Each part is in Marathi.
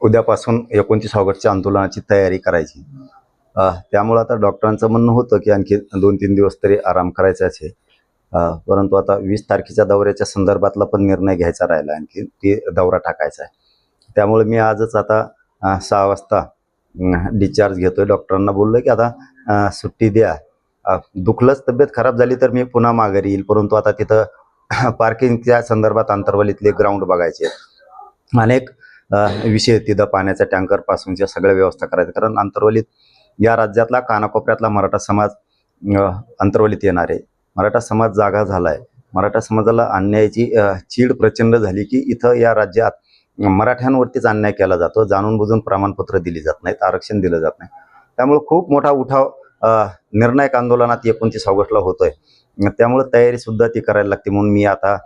उद्यापासून 29 ऑगस्टच्या आंदोलनाची तयारी करायची. त्यामुळे आता डॉक्टरांचं म्हणणं होतं की आणखी 2-3 दिवस तरी आराम करायचाच आहे. परंतु आता 20 तारखेच्या दौऱ्याच्या संदर्भातला पण निर्णय घ्यायचा राहिला, आणखी ते दौरा टाकायचा आहे. त्यामुळे मी आजच आता 6 वाजता डिस्चार्ज घेतोय. डॉक्टरांना बोललो की आता सुट्टी द्या. दुखलंच, तब्येत खराब झाली तर मी पुन्हा माघारी येईल. परंतु आता तिथं पार्किंगच्या संदर्भात आंतरवलीतले ग्राउंड बघायचे, अनेक विषय तिथं पाण्याच्या टँकरपासूनच्या सगळ्या व्यवस्था करायच्या. कारण आंतरवलीत या राज्यातला कानाकोपऱ्यातला मराठा समाज आंतरवलीत येणार आहे. मराठा समाज जागा झाला आहे. मराठा समाजाला अन्यायाची चीड प्रचंड झाली की इथं या राज्यात मराठ्यांवरतीच अन्याय केला जातो. जाणून बुजून प्रमाणपत्र दिली जात नाहीत, आरक्षण दिलं जात नाही. त्यामुळे खूप मोठा उठाव निर्णायक आंदोलनात 29 ऑगस्टला होतोय. त्यामुळे तयारी सुद्धा ती करायला लागते. म्हणून मी आता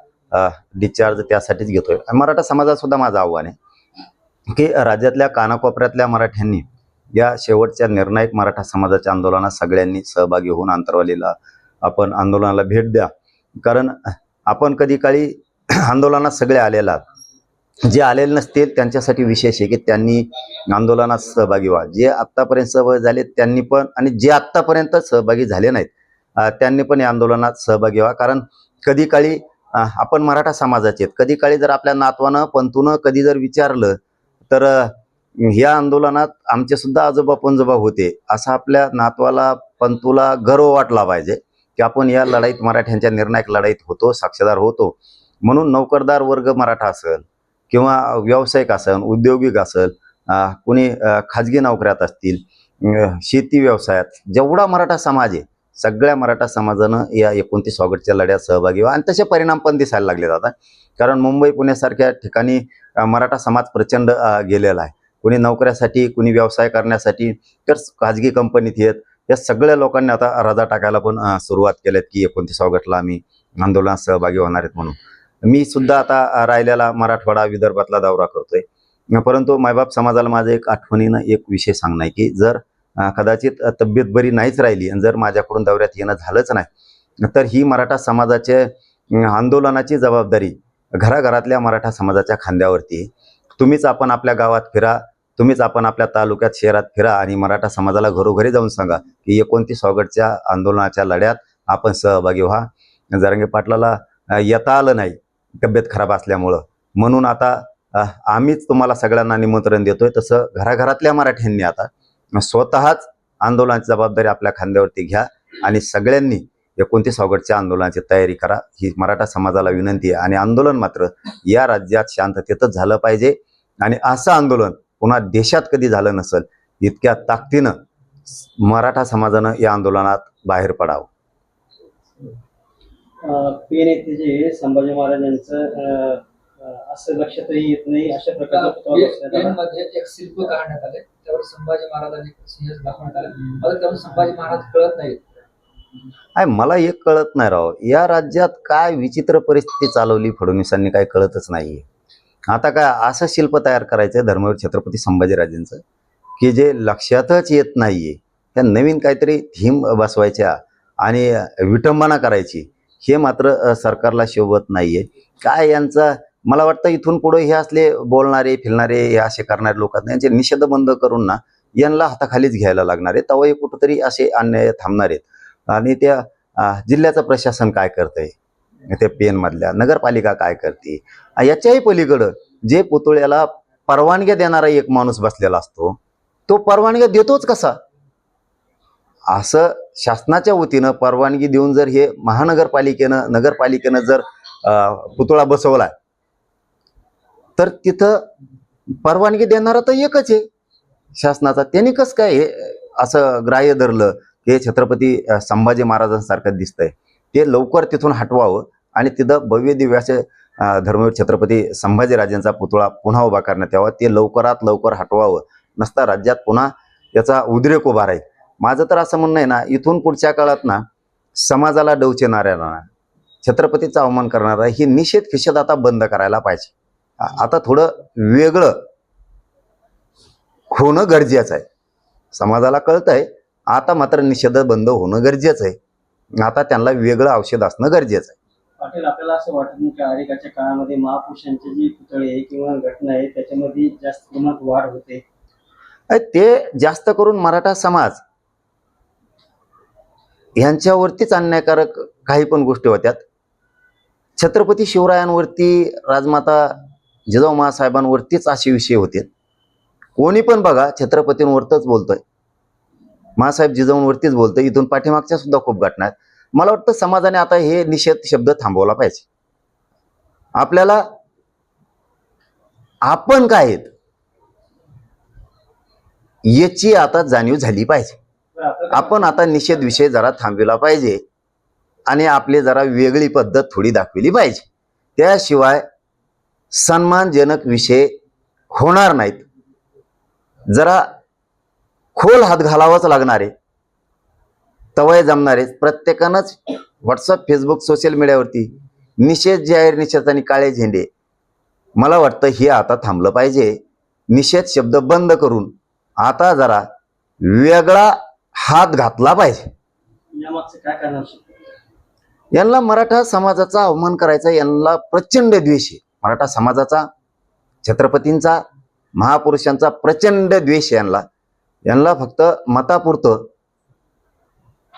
डिस्चार्ज त्यासाठीच घेतोय. मराठा समाजात सुद्धा माझं आव्हान आहे की राज्यातल्या कानाकोपऱ्यातल्या मराठ्यांनी या शेवटच्या निर्णायक मराठा समाजाच्या आंदोलनात सगळ्यांनी सहभागी होऊन आंतरवालीला आपण आंदोलनाला भेट द्या. कारण आपण कधी काळी आंदोलनात सगळे आलेला, जे आलेले नसतील त्यांच्यासाठी विशेष आहे की त्यांनी आंदोलनात सहभागी व्हा. जे आत्तापर्यंत सहभागी झाले त्यांनी पण, आणि जे आत्तापर्यंत सहभागी झाले नाहीत त्यांनी पण या आंदोलनात सहभागी व्हा. कारण कधी काळी आपण मराठा समाजाचे आहेत. कधी काळी जर आपल्या नातवानं पंतूनं कधी जर विचारलं तर या आंदोलनात आमचे सुद्धा आजोबा पणजोबा होते, असं आपल्या नातवाला पंतूला गर्व वाटला पाहिजे की आपण या लढाईत, मराठ्यांच्या निर्णायक लढाईत होतो, साक्षीदार होतो. म्हणून नोकरदार वर्ग मराठा असेल किंवा व्यावसायिक असेल, उद्योगिक असेल, कुणी खाजगी नोकऱ्यात असतील, शेती व्यवसायात, जेवढा मराठा समाज आहे सगळ्या मराठा समाजानं या 29 ऑगस्टच्या लढ्यात सहभागी व्हा. आणि तसे परिणाम पण दिसायला लागले आता. कारण मुंबई पुण्यासारख्या ठिकाणी मराठा समाज प्रचंड गेलेला आहे. कुणी नोकऱ्यासाठी, कुणी व्यवसाय करण्यासाठी, तर खाजगी कंपनीत येत. या सगळ्या लोकांनी आता रजा टाकायला पण सुरुवात केल्यात की 29 ऑगस्टला आम्ही आंदोलनात सहभागी होणार आहेत म्हणून. मी सुद्धा आता राहिलेला मराठवाडा, विदर्भातला दौरा करतोय. परंतु मायबाप समाजाला माझं एक आठवणीनं एक विषय सांगणं आहे की जर कदाचित तब्येत बरी नाहीच राहिली आणि जर माझ्याकडून दौऱ्यात येणं झालंच नाही तर ही मराठा समाजाचे आंदोलनाची जबाबदारी घराघरातल्या मराठा समाजाच्या खांद्यावरती. तुम्हीच आपण आपल्या गावात फिरा, तुम्हीच आपण आपल्या तालुक्यात, शहरात फिरा आणि मराठा समाजाला घरोघरी जाऊन सांगा की 29 ऑगस्टच्या आंदोलनाच्या लढ्यात आपण सहभागी व्हा. जरांगे पाटलाला येता आलं नाही तब्येत खराब असल्यामुळं, म्हणून आता आम्हीच तुम्हाला सगळ्यांना निमंत्रण देतोय. तसं घराघरातल्या मराठ्यांनी आता स्वतःच आंदोलनाची जबाबदारी आपल्या खांद्यावरती घ्या आणि सगळ्यांनी 29 ऑगस्टच्या आंदोलनाची तयारी करा, ही मराठा समाजाला विनंती आहे. आणि आंदोलन मात्र या राज्यात शांततेतच झालं पाहिजे. आणि असं आंदोलन पुन्हा देशात कधी झालं नसेल, इतक्या ताकदीनं मराठा समाजानं या आंदोलनात बाहेर पडावं. पेन येथे जे संभाजी महाराजांचं असं लक्षातही येत नाही अशा प्रकारचं मध्ये एक शिल्प काढण्यात आले, त्यावर संभाजी महाराजांनी सिंह दाखवण्यात आले. मला त्यावर संभाजी महाराज कळत नाहीत. मला एक कळत नाही राव, या राज्यात काय विचित्र परिस्थिती चालवली फडणवीसांनी, काय कळतच नाहीये. आता काय असं शिल्प तयार करायचंय धर्मवीर छत्रपती संभाजीराजेंचं की जे लक्षातच येत नाहीये. त्या नवीन काहीतरी थीम बसवायच्या आणि विटंबना करायची, हे मात्र सरकारला शोभत नाहीये. काय यांचं, मला वाटतं इथून पुढे हे असले बोलणारे, फिरणारे, हे असे करणारे लोक यांचे निषेध बंद करून ना यांना हाताखालीच घ्यायला लागणार आहे. तेव्हा हे कुठंतरी असे अन्याय थांबणार आहेत. आणि त्या जिल्ह्याचं प्रशासन काय करतंय, ते पेनमधल्या नगरपालिका काय करते, याच्याही पलीकडं जे पुतळ्याला परवानग्या देणारा एक माणूस बसलेला असतो, तो परवानग्या देतोच कसा? असं शासनाच्या वतीनं परवानगी देऊन जर हे नगरपालिकेनं जर पुतळा बसवलाय तर तिथं परवानगी देणारा तर एकच आहे शासनाचा. त्यांनी कसं काय हे असं ग्राह्य धरलं हे छत्रपती संभाजी महाराजांसारखं दिसतंय, ते लवकर तिथून हटवावं आणि तिथं भव्य दिव्य असे धर्मवीर छत्रपती संभाजीराजांचा पुतळा पुन्हा उभा करण्यात यावा. ते लवकरात लवकर हटवावं, नसता राज्यात पुन्हा याचा उद्रेक उभा राहील. माझं तर असं म्हणणं आहे ना, इथून पुढच्या काळात ना समाजाला डवचेणाऱ्यांना, छत्रपतीचा अवमान करणारा ही निषेध फिषेध आता बंद करायला पाहिजे. आता थोडं वेगळं होणं गरजेचं आहे. समाजाला कळतंय, आता मात्र निषेध बंद होणं गरजेचं आहे. आता त्यांना वेगळं औषध असणं गरजेचं आहे. पाटील, आपल्याला असं वाटत नाही की आरेगाच्या काळामध्ये महापुरुषांचे जे पुतळे आहे किंवा घटना आहे त्याच्यामध्ये जास्त प्रमाणात वाढ होते? ते जास्त करून मराठा समाज यांच्यावरतीच अन्यायकारक काही पण गोष्टी होत्यात. छत्रपती शिवरायांवरती, राजमाता जिजाऊ माँसाहेबांवरतीच असे विषय होते. कोणी पण बघा छत्रपतींवरतीच बोलतोय, माँसाहेब जिजाऊंवरतीच बोलतोय. इथून पाठीमागच्या सुद्धा खूप घटना आहेत. मला वाटतं समाजाने आता हे निषेध शब्द थांबवला पाहिजे. आपल्याला आपण काय आहेत याची आता जाणीव झाली पाहिजे. तर आता आपण आता निषेध विषय जरा थांबविला पाहिजे आणि आपली जरा वेगळी पद्धत थोडी दाखविली पाहिजे. त्याशिवाय सन्मानजनक विषय होणार नाहीत. जरा खोल हात घालावाच लागणारे, तवय जमणारे. प्रत्येकानंच व्हॉट्सअप, फेसबुक, सोशल मीडियावरती निषेध, जाहीर निषेध आणि काळे झेंडे, मला वाटतं हे आता थांबलं पाहिजे. निषेध शब्द बंद करून आता जरा वेगळा हात घातला पाहिजे. यामागचं काय कारण असू शकतं? यांना मराठा समाजाचा अवमान करायचा, यांना प्रचंड द्वेष आहे. मराठा समाजाचा, छत्रपतींचा, महापुरुषांचा प्रचंड द्वेष आहे यांना फक्त मतापुरतं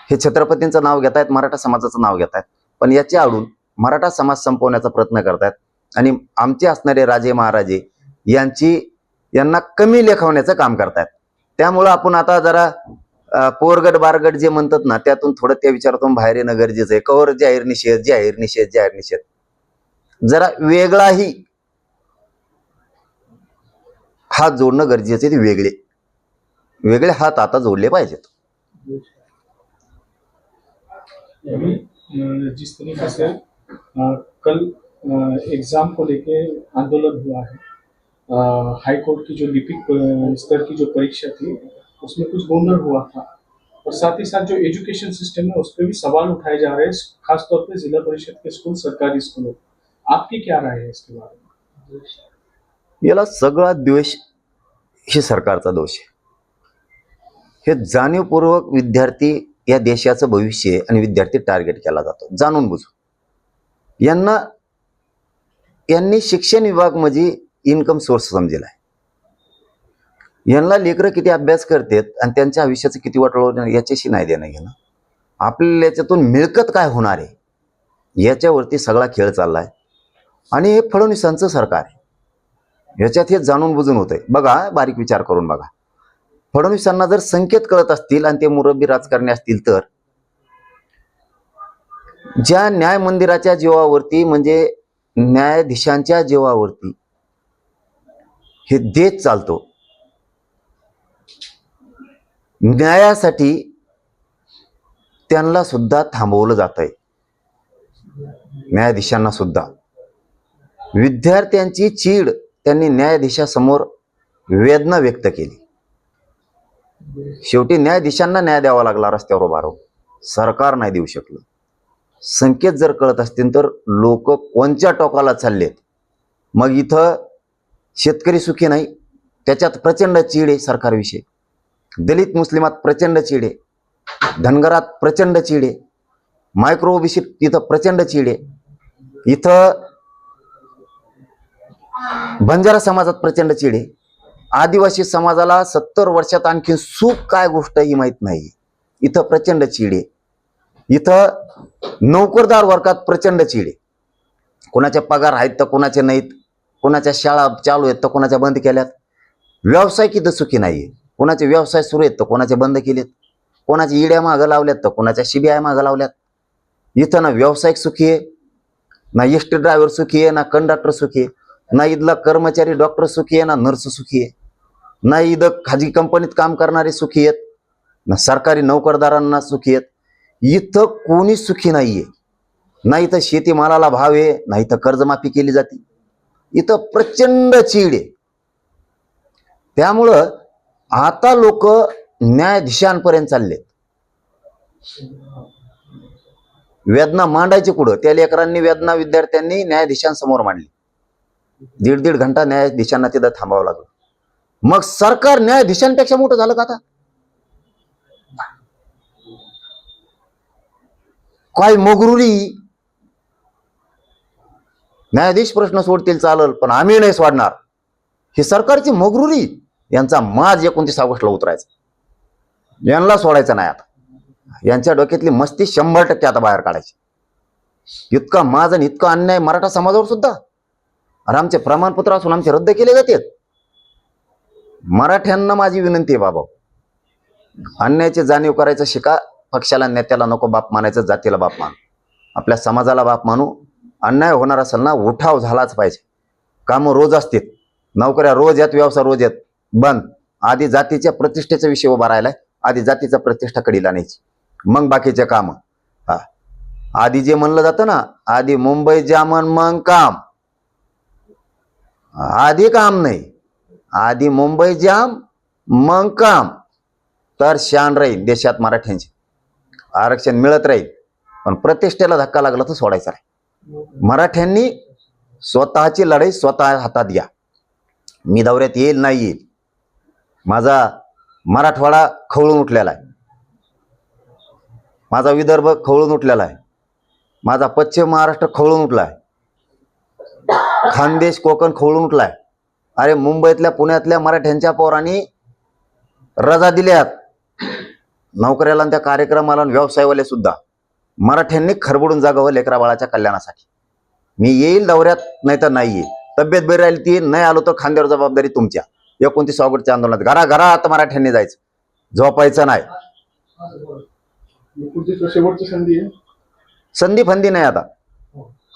हे छत्रपतींचं नाव घेतायत, मराठा समाजाचं नाव घेतायत, पण याच्या आडून मराठा समाज संपवण्याचा प्रयत्न करतायत आणि आमचे असणारे राजे महाराजे यांना कमी लेखवण्याचं काम करतायत. त्यामुळं आपण आता जरा पोरगट बारगट जे म्हणतात ना, त्यातून थोडं त्या विचारातून बाहेर येणं गरजेचं आहे. कवर जाहीर निषेध, जाहीर निषेध, जाहीर निषेध, जरा वेगळाही हात जोडणं गरजेचे. ते वेगळे हात आता जोडले पाहिजेत. अभी जिस तरीके से कल एग्जाम को लेके आंदोलन हुआ है, हाई कोर्ट की जो लिपिक स्तर की जो परीक्षा थी उसमें कुछ गोंधल हुआ था, और साथ ही साथ जो एजुकेशन सिस्टम है उस पर भी सवाल उठाए जा रहे हैं, खासतौर पे जिला परिषद के स्कूल, सरकारी स्कूलों. आपकी क्या राय है इसके बारे में? याला सगळा द्वेष हे सरकारचा दोष आहे. हे जाणीवपूर्वक विद्यार्थी, या देशाचं भविष्य आणि विद्यार्थी टार्गेट केला जातो जाणून बुजून. यांनी शिक्षण विभाग म्हणजे इन्कम सोर्स समजेला आहे. यांना लेकरं किती अभ्यास करतात आणि त्यांच्या आयुष्याचं किती वाटोळं याच्याशी नाही देणं घेणं. आपल्याला याच्यातून मिळकत काय होणार आहे याच्यावरती सगळा खेळ चाललाय. आणि हे फडणवीसांचं सरकार आहे, ह्याच्यात हे जाणून बुजून होतंय. बघा, बारीक विचार करून बघा. फडणवीसांना जर संकेत कळत असतील आणि ते मुरब्बी राजकारणी असतील तर ज्या न्याय मंदिराच्या जीवावरती, म्हणजे न्यायाधीशांच्या जीवावरती हे देश चालतो, न्यायासाठी त्यांना सुद्धा थांबवलं जात आहे. न्यायाधीशांना सुद्धा. विद्यार्थ्यांची चीड त्यांनी न्यायाधीशासमोर वेदना व्यक्त केली. शेवटी न्यायाधीशांना न्याय द्यावा लागला रस्त्यावर उभा राहून. सरकार नाही देऊ शकलं. संकेत जर कळत असतील तर लोक कोणत्या टोकाला चाललेत. मग इथं शेतकरी सुखी नाही, त्याच्यात प्रचंड चीड आहे सरकारविषयी. दलित मुस्लिमात प्रचंड चीड आहे, धनगरात प्रचंड चीड आहे, मायक्रो ओबीसी तिथं प्रचंड चीड आहे, इथं बंजारा समाजात प्रचंड चीड आहे. आदिवासी समाजाला 70 वर्षात आणखी सुख काय गोष्ट ही माहित नाही, इथं प्रचंड चीड आहे. इथं नोकरदार वर्गात प्रचंड चीड आहे. कोणाचे पगार आहेत तर कोणाचे नाहीत, कोणाच्या शाळा चालू आहेत तर कोणाच्या बंद केल्यात. व्यवसाय किती सुखी नाहीये, कोणाचे व्यवसाय सुरू आहेत तर कोणाचे बंद केलेत, कोणाचे इड्या मागं लावल्यात तर कोणाच्या शिबिया मागं लावल्यात. इथं ना व्यावसायिक सुखी आहे, ना एसटी ड्रायव्हर सुखी आहे, ना कंडक्टर सुखी आहे, ना इथला कर्मचारी डॉक्टर सुखी आहे, ना नर्स सुखी आहे, ना इथं खाजगी कंपनीत काम करणारे सुखी आहेत, ना सरकारी नोकरदारांना सुखी आहेत. इथं कोणी सुखी नाहीये. ना इथं शेतीमालाला भाव आहे, ना इथं कर्जमाफी केली जाते. इथं प्रचंड चीड आहे. त्यामुळं आता लोक न्यायाधीशांपर्यंत चाललेत. वेदना मांडायची कुठं? त्या लेकरांनी वेदना विद्यार्थ्यांनी न्यायाधीशांसमोर मांडली. 1.5 घंटा न्यायाधीशांना तिथं थांबावं लागलं. मग सरकार न्यायाधीशांपेक्षा मोठं झालं का आता? काय मगरुरी न्यायाधीश प्रश्न सोडतील चालेल, पण आम्ही नाही सोडणार. ही सरकारची मगरुरी. यांचा माज 29 ऑगस्टला उतरायचा. यांना सोडायचं नाही आता. यांच्या डोक्यातली मस्ती 100% आता बाहेर काढायची. इतका माज आणि इतका अन्याय मराठा समाजावर सुद्धा. अरे आमचे प्रमाणपत्र असून आमचे रद्द केले जातात. मराठ्यांना माझी विनंती आहे बाबा, अन्यायाची जाणीव करायचं शिका. पक्षाला नेत्याला नको बाप मानायचं, जातीला बाप मानू, आपल्या समाजाला बाप मानू. अन्याय होणार असेल ना, उठाव झालाच पाहिजे. कामं रोज असतील, नोकऱ्या रोज येत, व्यवसाय रोज येत. बंद. आधी जातीच्या प्रतिष्ठेचा विषय उभा राहिलाय. आधी जातीचा प्रतिष्ठा कडीला न्यायची, मग बाकीचे काम. हा, आधी जे म्हणलं जातं ना, आधी मुंबई जामन मग काम. आधी काम नाही, आधी मुंबई जाम मग काम. तर शान राहील देशात मराठ्यांची. आरक्षण मिळत राहील, पण प्रतिष्ठेला धक्का लागला तर सोडायचा नाही. मराठ्यांनी स्वतःची लढाई स्वतः हातात घ्या. मी दौऱ्यात येईल नाही येईल, माझा मराठवाडा खवळून उठलेला आहे, माझा विदर्भ खवळून उठलेला आहे, माझा पश्चिम महाराष्ट्र खवळून उठला आहे, खानदेश कोकण खवळून उठलाय. अरे मुंबईतल्या पुण्यातल्या मराठ्यांच्या पोरांनी रजा दिल्यात नोकऱ्याला, त्या कार्यक्रमाला, व्यवसायवाले सुद्धा. मराठ्यांनी खरबडून जागावं लेकरा बाळाच्या कल्याणासाठी. मी येईल दौऱ्यात, नाही तर नाही येईल. तब्येत बरी राहील ती, नाही आलो तर खांद्यावर जबाबदारी तुमच्या. 29 ऑगस्टच्या आंदोलनात घराघरात मराठ्यांनी जायचं, झोपायचं नाही. शेवटची संधी आहे. संधी फंदी नाही आता.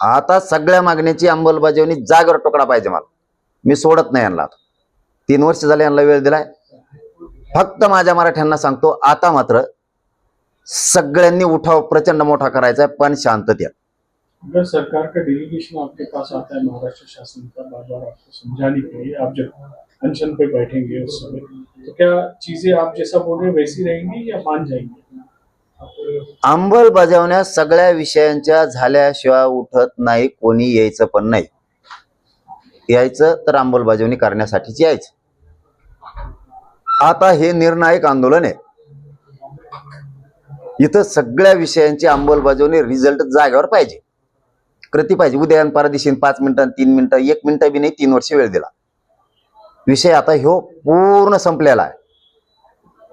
आता सगळ्या मागण्याची अंमलबजावणी जागेवर टोकडा पाहिजे मला. मी सोडत नाही यांना. 3 वर्ष झाले यांना वेळ दिलाय. फक्त माझ्या मराठ्यांना सांगतो, आता मात्र सगळ्यांनी उठाव प्रचंड मोठा करायचा आहे, पण शांततेत. अगर सरकार का डेलीगेशन आपके पास आता है महाराष्ट्र शासन का, बार बार आपको समझाने के लिए, आप जब अनशन पे बैठेंगे उस समय, तो क्या चीजें आप जैसा बोल रहे वैसी रहेंगी या मान जाएंगे? अंमलबजावण्या सगळ्या विषयांच्या झाल्याशिवाय उठत नाही कोणी, यायचं पण नाही. यायचं तर अंमलबजावणी करण्यासाठीच यायचं. आता हे निर्णायक आंदोलन आहे. इथं सगळ्या विषयांची अंमलबजावणी रिझल्ट जागेवर पाहिजे, कृती पाहिजे. उद्या परदिशी 5 मिनिटं, 3 मिनिटं, 1 मिनिटं बी नाही, 3 वर्ष वेळ दिला. विषय आता ह्यो पूर्ण संपलेला आहे.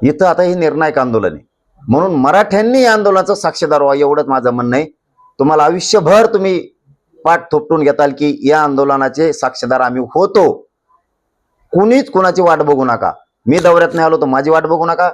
इथं आता हे निर्णायक आंदोलन आहे. म्हणून मराठ्यांनी या आंदोलनाचं साक्षीदार व्हा, एवढंच माझं म्हणणं आहे. तुम्हाला आयुष्यभर तुम्ही पाठ थोपटून घेताल की या आंदोलनाचे साक्षीदार आम्ही होतो. कुणीच कुणाची वाट बघू नका. मी दौऱ्यात नाही आलो तर माझी वाट बघू नका.